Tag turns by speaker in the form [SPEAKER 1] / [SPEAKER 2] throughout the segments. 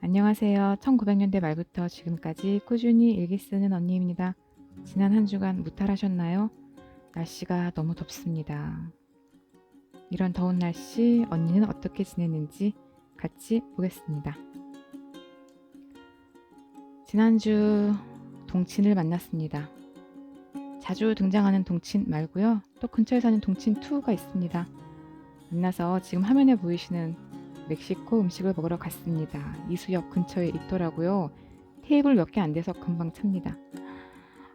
[SPEAKER 1] 안녕하세요. 1900년대 말부터 지금까지 꾸준히 일기 쓰는 언니입니다. 지난 한 주간 무탈하셨나요? 날씨가 너무 덥습니다. 이런 더운 날씨 언니는 어떻게 지냈는지 같이 보겠습니다. 지난주 동친을 만났습니다. 자주 등장하는 동친 말고요. 또 근처에 사는 동친2가 있습니다. 만나서 지금 화면에 보이시는 멕시코 음식을 먹으러 갔습니다. 이수역 근처에 있더라고요. 테이블 몇 개 안 돼서 금방 찹니다.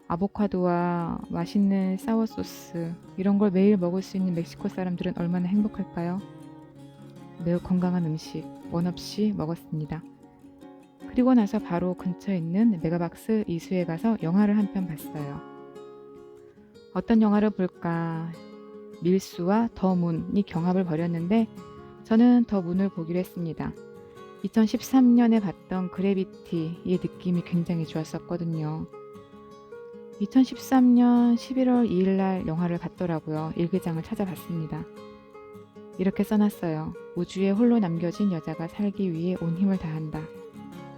[SPEAKER 1] 아보카도와 맛있는 사워소스 이런 걸 매일 먹을 수 있는 멕시코 사람들은 얼마나 행복할까요? 매우 건강한 음식 원 없이 먹었습니다. 그리고 나서 바로 근처에 있는 메가박스 이수에 가서 영화를 한 편 봤어요. 어떤 영화를 볼까? 밀수와 더 문이 경합을 벌였는데 저는 더 문을 보기로 했습니다. 2013년에 봤던 그래비티의 느낌이 굉장히 좋았었거든요. 2013년 11월 2일 날 영화를 봤더라고요. 일기장을 찾아봤습니다. 이렇게 써놨어요. 우주에 홀로 남겨진 여자가 살기 위해 온 힘을 다한다.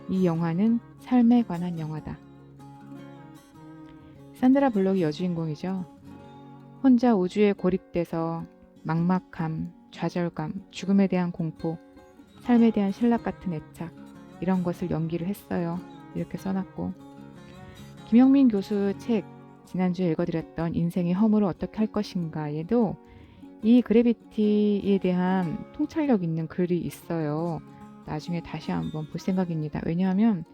[SPEAKER 1] 이 영화는 삶에 관한 영화다. 산드라 블록이 여주인공이죠. 혼자 우주에 고립돼서 막막함, 좌절감, 죽음에 대한 공포, 삶에 대한 신락 같은 애착 이런 것을 연기를 했어요. 이렇게 써놨고 김영민 교수 책 지난주에 읽어드렸던 인생의 허물을 어떻게 할 것인가에도 이 그래비티에 대한 통찰력 있는 글이 있어요. 나중에 다시 한번 볼 생각입니다. 왜냐하면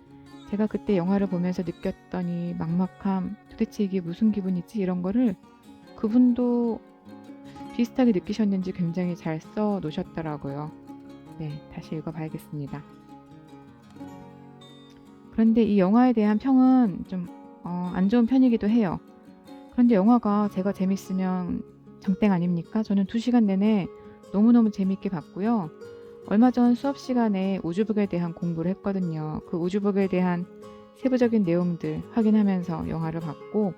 [SPEAKER 1] 제가 그때 영화를 보면서 느꼈던 이 막막함, 도대체 이게 무슨 기분이지 이런 거를 그분도 비슷하게 느끼셨는지 굉장히 잘 써 놓으셨더라고요. 네, 다시 읽어봐야겠습니다. 그런데 이 영화에 대한 평은 좀 안 좋은 편이기도 해요. 그런데 영화가 제가 재밌으면 장땡 아닙니까? 저는 2시간 내내 너무너무 재밌게 봤고요. 얼마 전 수업 시간에 우주복에 대한 공부를 했거든요. 그 우주복에 대한 세부적인 내용들 확인하면서 영화를 봤고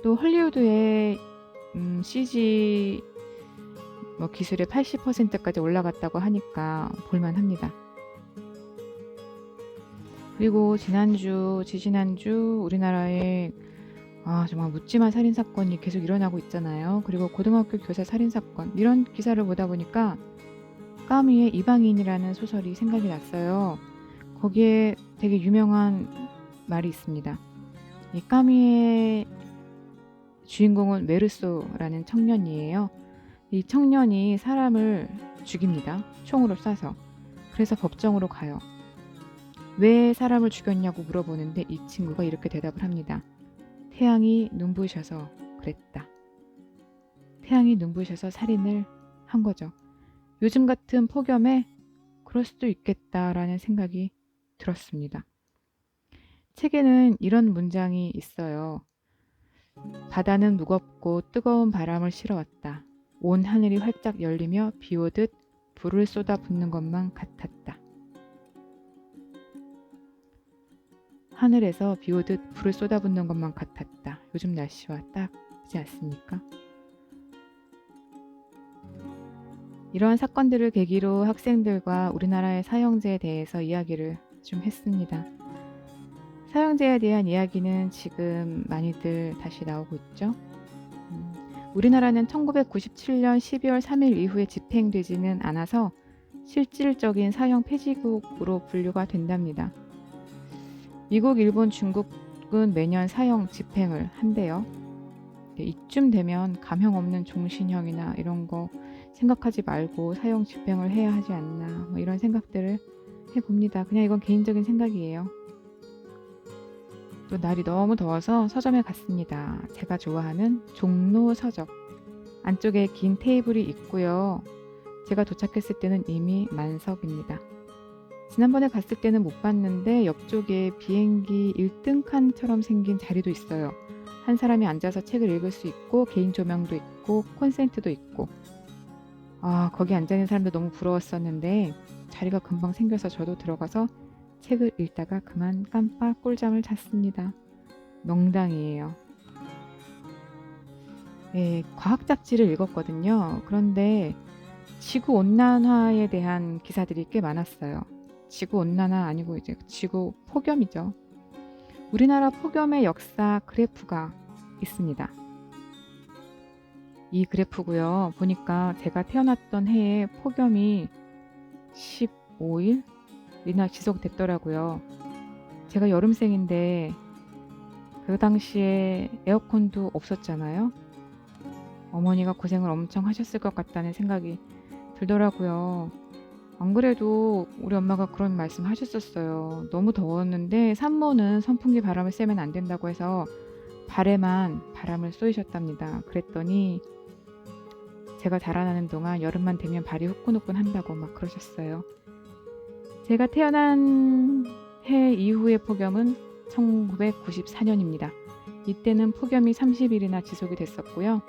[SPEAKER 1] 또 헐리우드의 CG 기술의 80%까지 올라갔다고 하니까 볼만합니다. 그리고 지난주, 지지난주 우리나라에 정말 묻지마 살인사건이 계속 일어나고 있잖아요. 그리고 고등학교 교사 살인사건 이런 기사를 보다 보니까 까미의 이방인이라는 소설이 생각이 났어요. 거기에 되게 유명한 말이 있습니다. 이 까미의 주인공은 메르소라는 청년이에요. 이 청년이 사람을 죽입니다. 총으로 쏴서. 그래서 법정으로 가요. 왜 사람을 죽였냐고 물어보는데 이 친구가 이렇게 대답을 합니다. 태양이 눈부셔서 그랬다. 태양이 눈부셔서 살인을 한 거죠. 요즘 같은 폭염에 그럴 수도 있겠다라는 생각이 들었습니다. 책에는 이런 문장이 있어요. 바다는 무겁고 뜨거운 바람을 실어왔다. 온 하늘이 활짝 열리며 비 오듯 불을 쏟아붓는 것만 같았다. 하늘에서 비 오듯 불을 쏟아붓는 것만 같았다. 요즘 날씨와 딱이지 않습니까? 이러한 사건들을 계기로 학생들과 우리나라의 사형제에 대해서 이야기를 좀 했습니다. 사형제에 대한 이야기는 지금 많이들 다시 나오고 있죠. 우리나라는 1997년 12월 3일 이후에 집행되지는 않아서 실질적인 사형 폐지국으로 분류가 된답니다. 미국, 일본, 중국은 매년 사형 집행을 한대요. 이쯤 되면 감형 없는 종신형이나 이런 거 생각하지 말고 사형 집행을 해야 하지 않나 이런 생각들을 해봅니다. 그냥 이건 개인적인 생각이에요. 또 날이 너무 더워서 서점에 갔습니다. 제가 좋아하는 종로 서적. 안쪽에 긴 테이블이 있고요. 제가 도착했을 때는 이미 만석입니다. 지난번에 갔을 때는 못 봤는데 옆쪽에 비행기 1등 칸처럼 생긴 자리도 있어요. 한 사람이 앉아서 책을 읽을 수 있고 개인 조명도 있고 콘센트도 있고 거기 앉아있는 사람도 너무 부러웠었는데 자리가 금방 생겨서 저도 들어가서 책을 읽다가 그만 깜빡 꿀잠을 잤습니다. 명당이에요. 네, 과학 잡지를 읽었거든요. 그런데 지구온난화에 대한 기사들이 꽤 많았어요. 지구온난화 아니고 이제 지구 폭염이죠. 우리나라 폭염의 역사 그래프가 있습니다. 이 그래프고요. 보니까 제가 태어났던 해에 폭염이 15일이나 지속됐더라고요. 제가 여름생인데 그 당시에 에어컨도 없었잖아요. 어머니가 고생을 엄청 하셨을 것 같다는 생각이 들더라고요. 안 그래도 우리 엄마가 그런 말씀 하셨었어요. 너무 더웠는데 산모는 선풍기 바람을 쐬면 안 된다고 해서 발에만 바람을 쏘이셨답니다. 그랬더니 제가 자라나는 동안 여름만 되면 발이 후끈후끈 한다고 막 그러셨어요. 제가 태어난 해 이후의 폭염은 1994년입니다. 이때는 폭염이 30일이나 지속이 됐었고요.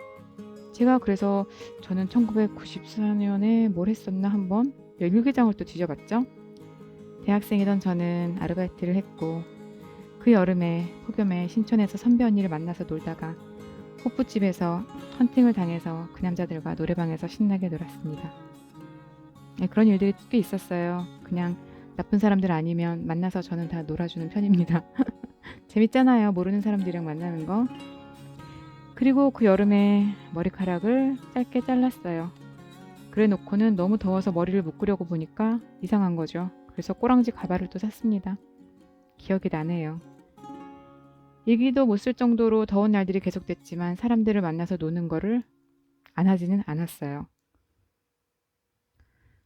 [SPEAKER 1] 제가 그래서 저는 1994년에 뭘 했었나 한번 일기장을 또 뒤져봤죠. 대학생이던 저는 아르바이트를 했고 그 여름에 폭염에 신촌에서 선배 언니를 만나서 놀다가 호프집에서 헌팅을 당해서 그 남자들과 노래방에서 신나게 놀았습니다. 네, 그런 일들이 꽤 있었어요. 그냥 나쁜 사람들 아니면 만나서 저는 다 놀아주는 편입니다. 재밌잖아요. 모르는 사람들이랑 만나는 거. 그리고 그 여름에 머리카락을 짧게 잘랐어요. 그래 놓고는 너무 더워서 머리를 묶으려고 보니까 이상한 거죠. 그래서 꼬랑지 가발을 또 샀습니다. 기억이 나네요. 일기도 못 쓸 정도로 더운 날들이 계속됐지만 사람들을 만나서 노는 거를 안 하지는 않았어요.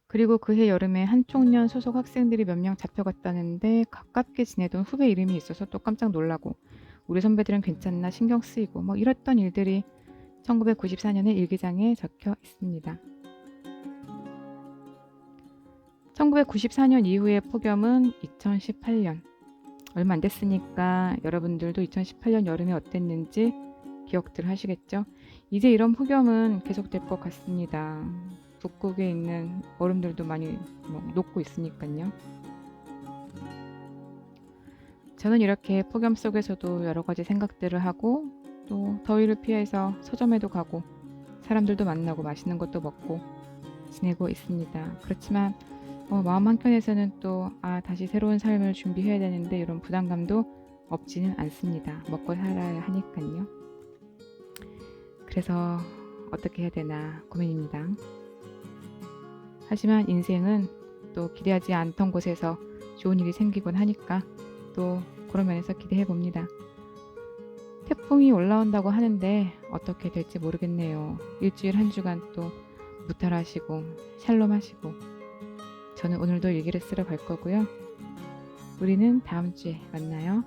[SPEAKER 1] 그리고 그해 여름에 한총련 소속 학생들이 몇 명 잡혀갔다는데 가깝게 지내던 후배 이름이 있어서 또 깜짝 놀라고 우리 선배들은 괜찮나 신경 쓰이고 뭐 이랬던 일들이 1994년의 일기장에 적혀 있습니다. 1994년 이후의 폭염은 2018년. 얼마 안 됐으니까 여러분들도 2018년 여름에 어땠는지 기억들 하시겠죠? 이제 이런 폭염은 계속될 것 같습니다. 북극에 있는 얼음들도 많이 녹고 있으니까요. 저는 이렇게 폭염 속에서도 여러 가지 생각들을 하고 또 더위를 피해서 서점에도 가고 사람들도 만나고 맛있는 것도 먹고 지내고 있습니다. 그렇지만 마음 한켠에서는 또 다시 새로운 삶을 준비해야 되는데 이런 부담감도 없지는 않습니다. 먹고 살아야 하니까요. 그래서 어떻게 해야 되나 고민입니다. 하지만 인생은 또 기대하지 않던 곳에서 좋은 일이 생기곤 하니까 또 그런 면에서 기대해 봅니다. 태풍이 올라온다고 하는데 어떻게 될지 모르겠네요. 일주일 한 주간 또 무탈하시고 샬롬하시고 저는 오늘도 일기를 쓰러 갈 거고요. 우리는 다음 주에 만나요.